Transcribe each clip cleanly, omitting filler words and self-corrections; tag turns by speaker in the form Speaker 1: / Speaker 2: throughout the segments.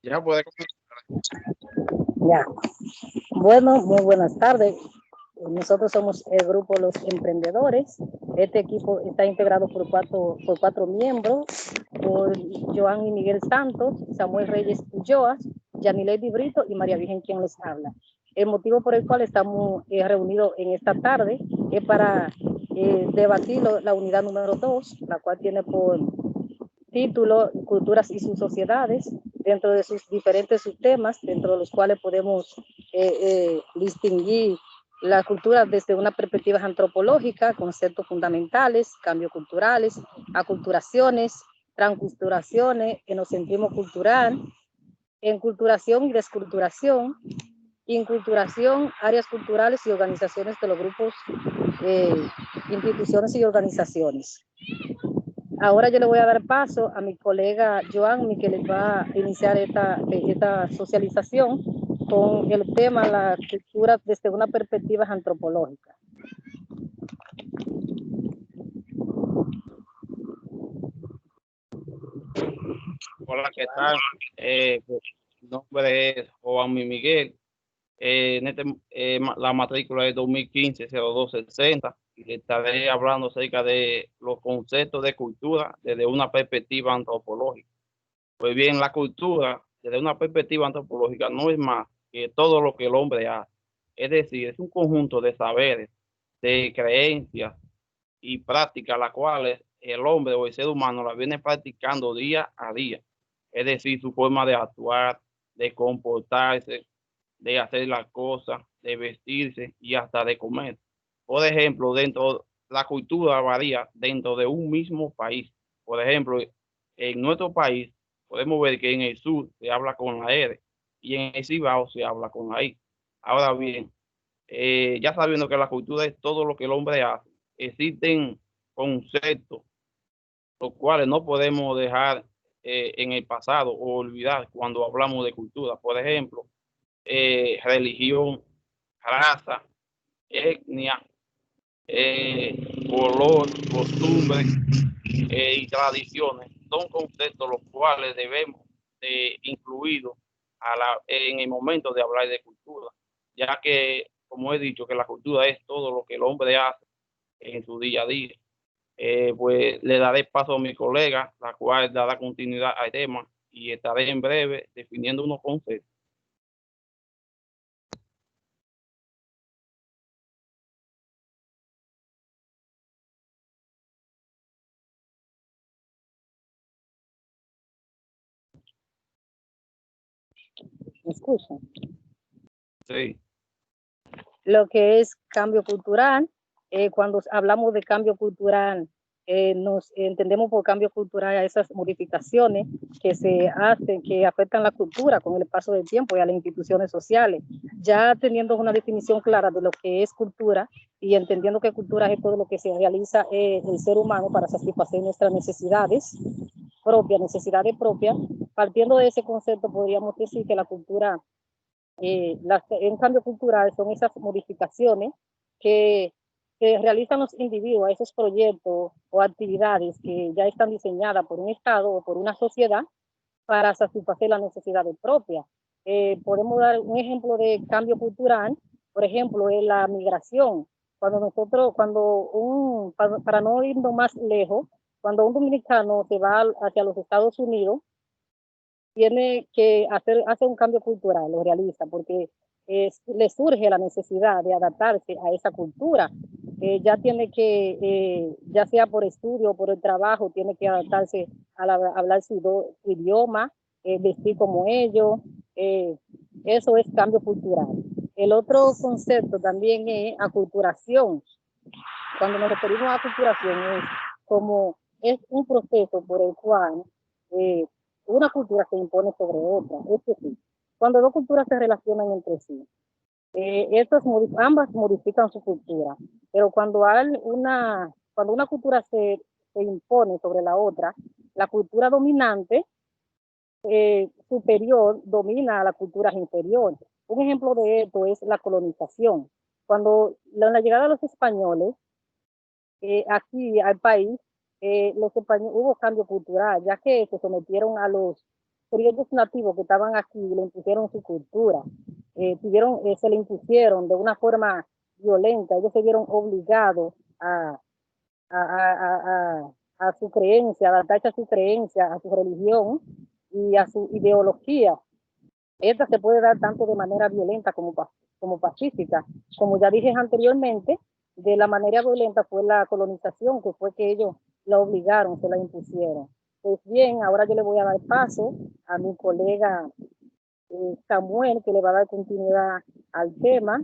Speaker 1: Ya puede
Speaker 2: Ya. Bueno, muy buenas tardes. Nosotros somos el grupo Los Emprendedores. Este equipo está integrado por cuatro miembros, por Joan y Miguel Santos, Samuel Reyes Ulloa, Yanilady Brito y María Virgen quien les habla. El motivo por el cual estamos reunidos en esta tarde es para debatir la unidad número 2, la cual tiene por título Culturas y sus sociedades, dentro de sus diferentes subtemas, dentro de los cuales podemos distinguir la cultura desde una perspectiva antropológica, conceptos fundamentales, cambios culturales, aculturaciones, transculturaciones, enocentrismo cultural, enculturación y desculturación, inculturación, áreas culturales y organizaciones de los grupos, instituciones y organizaciones. Ahora yo le voy a dar paso a mi colega Joan, que les va a iniciar esta socialización con el tema la cultura desde una perspectiva antropológica.
Speaker 1: Hola, ¿qué tal? Mi nombre es Juan Miguel. La matrícula es 2015-0260 y estaré hablando acerca de los conceptos de cultura desde una perspectiva antropológica. Pues bien, la cultura desde una perspectiva antropológica no es más que todo lo que el hombre hace. Es decir, es un conjunto de saberes, de creencias y prácticas, las cuales el hombre o el ser humano la viene practicando día a día. Es decir, su forma de actuar, de comportarse, de hacer las cosas, de vestirse y hasta de comer. Por ejemplo, la cultura varía dentro de un mismo país. Por ejemplo, en nuestro país podemos ver que en el sur se habla con la R y en el Cibao se habla con la I. Ahora bien, ya sabiendo que la cultura es todo lo que el hombre hace, existen conceptos los cuales no podemos dejar en el pasado o olvidar cuando hablamos de cultura. Por ejemplo, religión, raza, etnia, color, costumbre y tradiciones son conceptos los cuales debemos incluirlos en el momento de hablar de cultura, ya que, como he dicho, que la cultura es todo lo que el hombre hace en su día a día. Pues le daré paso a mi colega, la cual dará continuidad al tema y estaré en breve definiendo unos conceptos.
Speaker 2: ¿Me escuchan?
Speaker 1: Sí.
Speaker 2: Lo que es cambio cultural, cuando hablamos de cambio cultural, nos entendemos por cambio cultural a esas modificaciones que se hacen, que afectan la cultura con el paso del tiempo y a las instituciones sociales. Ya teniendo una definición clara de lo que es cultura y entendiendo que cultura es todo lo que se realiza el ser humano para satisfacer nuestras necesidades propias, partiendo de ese concepto podríamos decir que la cultura, en cambio cultural son esas modificaciones que, que realizan los individuos a esos proyectos o actividades que ya están diseñadas por un Estado o por una sociedad para satisfacer las necesidades propias. Podemos dar un ejemplo de cambio cultural, por ejemplo, en la migración. Para no irnos más lejos, cuando un dominicano se va hacia los Estados Unidos, tiene que hacer un cambio cultural, lo realiza, porque le surge la necesidad de adaptarse a esa cultura. Ya tiene que, ya sea por estudio o por el trabajo, tiene que adaptarse a hablar su idioma, vestir como ellos. Eso es cambio cultural. El otro concepto también es aculturación. Cuando nos referimos a aculturación es un proceso por el cual una cultura se impone sobre otra. Es decir, cuando dos culturas se relacionan entre sí, ambas modifican su cultura, pero cuando una cultura se impone sobre la otra, la cultura dominante superior domina a la cultura inferior. Un ejemplo de esto es la colonización. Cuando la llegada de los españoles, aquí al país, los españoles, hubo cambio cultural, ya que se sometieron a los criollos nativos que estaban aquí y le impusieron su cultura. Se le impusieron de una forma violenta, ellos se vieron obligados a, a, a su creencia, adaptarse a su creencia, a su religión y a su ideología. Esta se puede dar tanto de manera violenta como pacífica. Como ya dije anteriormente, de la manera violenta fue la colonización, que fue que ellos la obligaron, se la impusieron. Pues bien, ahora yo le voy a dar paso a mi colega Samuel, que le va a dar continuidad al tema.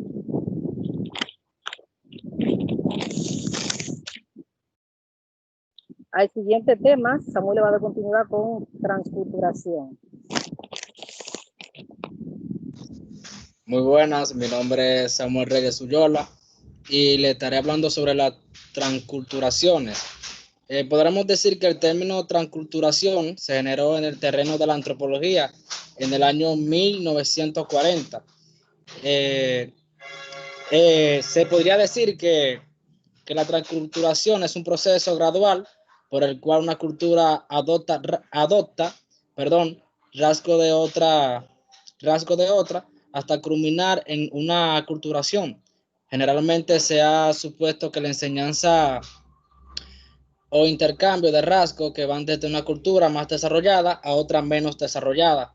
Speaker 2: Al siguiente tema, Samuel le va a dar continuidad con transculturación.
Speaker 3: Muy buenas, mi nombre es Samuel Reyes Ullola y le estaré hablando sobre las transculturaciones. Podremos decir que el término transculturación se generó en el terreno de la antropología en el año 1940. Se podría decir que la transculturación es un proceso gradual por el cual una cultura adopta rasgo de otra hasta culminar en una aculturación. Generalmente se ha supuesto que la enseñanza o intercambio de rasgos que van desde una cultura más desarrollada a otra menos desarrollada.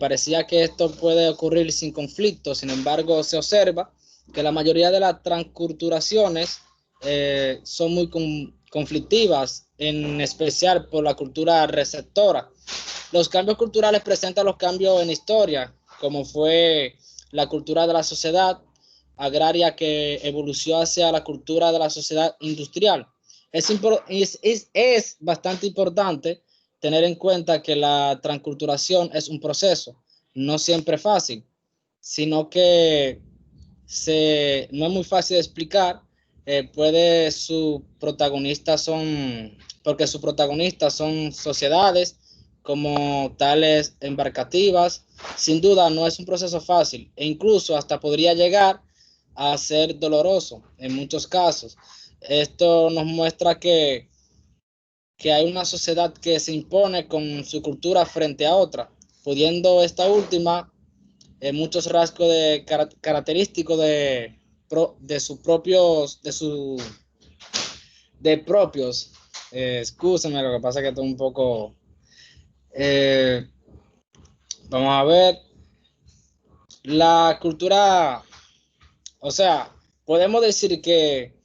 Speaker 3: Parecía que esto puede ocurrir sin conflicto, sin embargo se observa que la mayoría de las transculturaciones son muy conflictivas, en especial por la cultura receptora. Los cambios culturales presentan los cambios en historia, como fue la cultura de la sociedad agraria que evolucionó hacia la cultura de la sociedad industrial. Es bastante importante tener en cuenta que la transculturación es un proceso, no siempre fácil, sino que no es muy fácil de explicar, porque sus protagonistas son sociedades como tales embarcativas. Sin duda no es un proceso fácil e incluso hasta podría llegar a ser doloroso en muchos casos. Esto nos muestra que hay una sociedad que se impone con su cultura frente a otra, pudiendo esta última muchos rasgos característicos de sus propios, excúsenme, lo que pasa es que estoy un poco, vamos a ver, la cultura, o sea, podemos decir que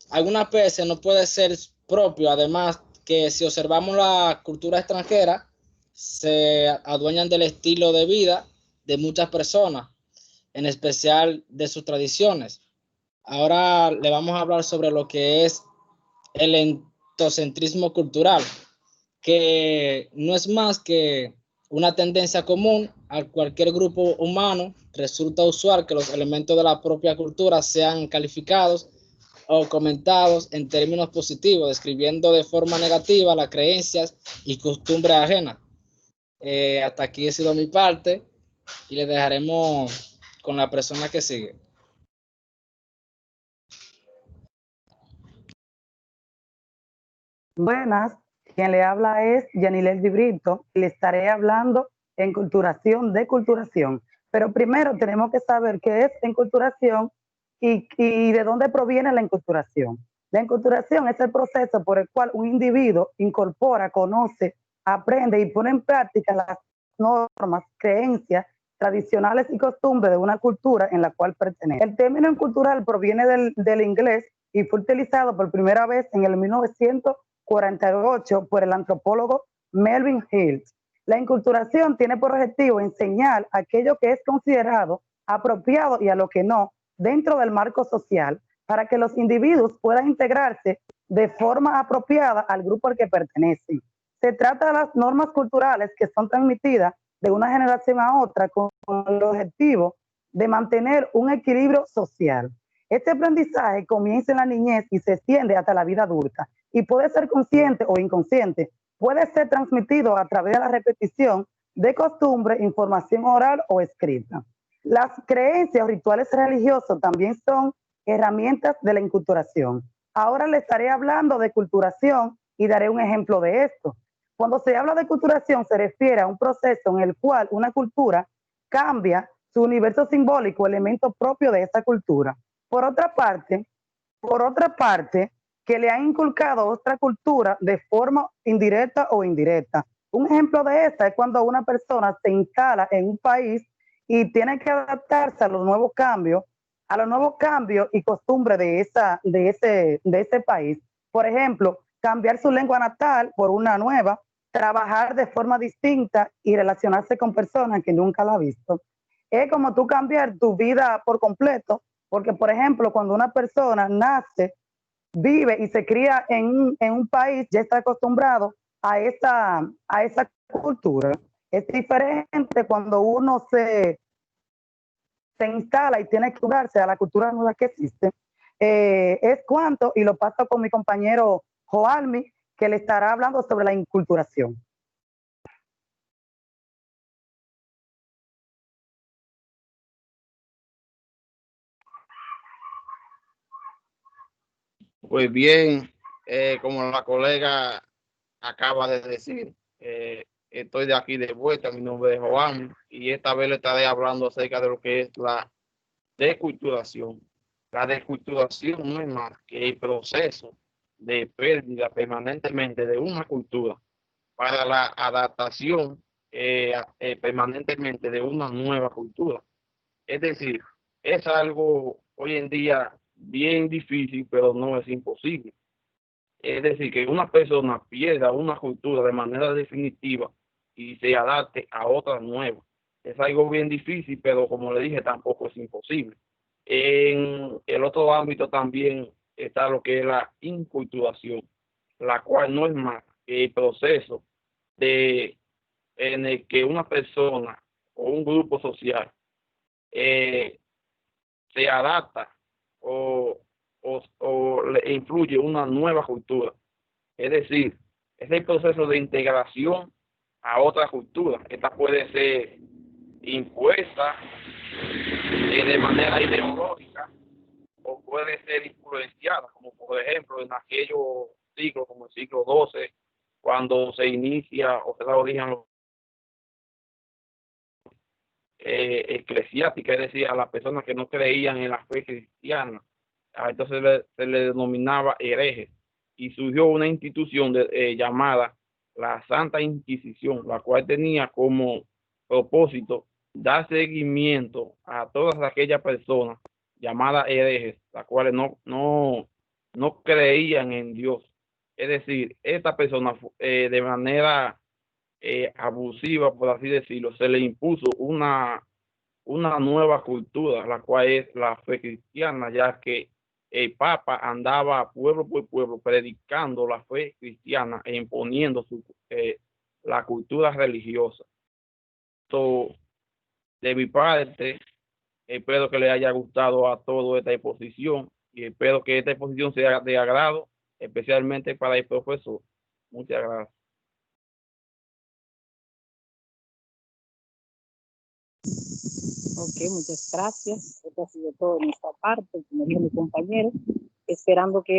Speaker 3: algunas veces no puede ser propio, además que si observamos la cultura extranjera, se adueñan del estilo de vida de muchas personas, en especial de sus tradiciones. Ahora le vamos a hablar sobre lo que es el etnocentrismo cultural, que no es más que una tendencia común a cualquier grupo humano. Resulta usual que los elementos de la propia cultura sean calificados o comentados en términos positivos, describiendo de forma negativa las creencias y costumbres ajenas. Hasta aquí ha sido mi parte y le dejaremos con la persona que sigue.
Speaker 4: Buenas, quien le habla es Yanilel Di Brito y le estaré hablando enculturación, deculturación. Pero primero tenemos que saber qué es enculturación y de dónde proviene la enculturación. La enculturación es el proceso por el cual un individuo incorpora, conoce, aprende y pone en práctica las normas, creencias, tradicionales y costumbres de una cultura en la cual pertenece. El término cultural proviene del inglés y fue utilizado por primera vez en el 1948 por el antropólogo Melvin Hill. La enculturación tiene por objetivo enseñar aquello que es considerado apropiado y a lo que no dentro del marco social para que los individuos puedan integrarse de forma apropiada al grupo al que pertenecen. Se trata de las normas culturales que son transmitidas de una generación a otra con el objetivo de mantener un equilibrio social. Este aprendizaje comienza en la niñez y se extiende hasta la vida adulta y puede ser consciente o inconsciente, puede ser transmitido a través de la repetición de costumbres, información oral o escrita. Las creencias o rituales religiosos también son herramientas de la enculturación. Ahora le estaré hablando de culturación y daré un ejemplo de esto. Cuando se habla de culturación se refiere a un proceso en el cual una cultura cambia su universo simbólico, elemento propio de esa cultura. Por otra parte, que le han inculcado otra cultura de forma indirecta o indirecta. Un ejemplo de esta es cuando una persona se instala en un país y tiene que adaptarse a los nuevos cambios y costumbres de ese país. Por ejemplo, cambiar su lengua natal por una nueva, trabajar de forma distinta y relacionarse con personas que nunca la ha visto. Es como tú cambiar tu vida por completo, porque por ejemplo, cuando una persona nace, vive y se cría en un país, ya está acostumbrado a esa cultura. Es diferente cuando uno se instala y tiene que mudarse a la cultura nueva que existe. Es cuanto, y lo paso con mi compañero Joalmi, que le estará hablando sobre la inculturación.
Speaker 1: Pues bien, como la colega acaba de decir, estoy de aquí de vuelta, mi nombre es Juan, y esta vez le estaré hablando acerca de lo que es la deculturación. La deculturación no es más que el proceso de pérdida permanentemente de una cultura para la adaptación permanentemente de una nueva cultura. Es decir, es algo hoy en día bien difícil, pero no es imposible. Es decir, que una persona pierda una cultura de manera definitiva y se adapte a otra nueva. Es algo bien difícil, pero como le dije, tampoco es imposible. En el otro ámbito también está lo que es la inculturación, la cual no es más que el proceso de, en el que una persona o un grupo social eh, se adapta o le influye una nueva cultura. Es decir, es el proceso de integración a otra cultura. Esta puede ser impuesta de manera ideológica o puede ser influenciada, como por ejemplo en aquellos siglos, como el siglo XII, cuando se inicia o se da origen a los eclesiástica, es decir, a las personas que no creían en la fe cristiana. Entonces se le denominaba herejes y surgió una institución llamada la Santa Inquisición, la cual tenía como propósito dar seguimiento a todas aquellas personas llamadas herejes, las cuales no creían en Dios. Es decir, esta persona de manera abusiva, por así decirlo, se le impuso una nueva cultura, la cual es la fe cristiana, ya que el Papa andaba pueblo por pueblo predicando la fe cristiana e imponiendo la cultura religiosa. Esto, de mi parte, espero que le haya gustado a toda esta exposición y espero que esta exposición sea de agrado, especialmente para el profesor. Muchas gracias.
Speaker 2: Ok, muchas gracias. Esto ha sido todo de nuestra parte, como dijo mi compañero, esperando que